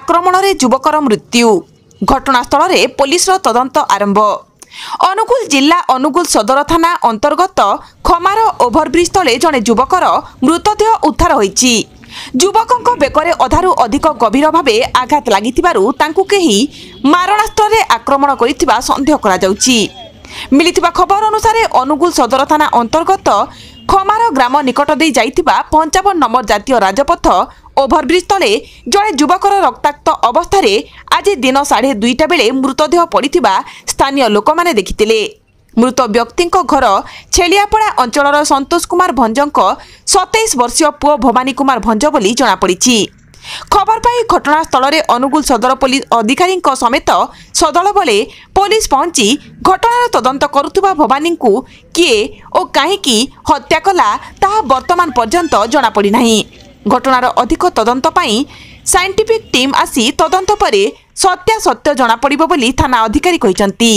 आक्रमण में युवकर मृत्यु घटनास्थल में पुलिस तदंत आरंभ। अनुगुल जिला अनुगुल सदर थाना अंतर्गत खमार ओभरब्रिज तले जड़े युवकर मृतदेह उद्धार होईछि। युवकों बेकरे अधारू अधिक गभीर भावे आघात लागिथिबारु तांकु केही मारणास्त्र रे आक्रमण करिथिबा संदेह करा जाउछि। मिलिथिबा खबर अनुसार अनुगुल सदर थाना अंतर्गत खमार ग्राम निकट दे जाइथिबा 55 नंबर जातीय राजपथ ओभरब्रिज तले जड़े युवकर रक्ताक्त अवस्था आज दिन 2:30 बेले मृतदेह पड़िथिबा स्थानीय लोक माने देखिथिले। मृत व्यक्ति घर छेलियापड़ा अंचल संतोष कुमार भंजक 27 वर्षीय पुओ भवानी कुमार भंज बोली जनापड़ी। खबर पाई घटनास्थल में अनुगुल सदर पुलिस अधिकारी समेत सदल बले पुलिस पहुंची घटनार तदंत करुवा भवानी को किए और कहीं हत्या कला ताहा वर्तमान पर्यंत जनापड़ी नहीं। घटनार अधिक तदंत पाई साइंटिफिक टीम आसी तदंत परे सत्यासत्य जनापड़िबो बोली थाना अधिकारी कहिसंती।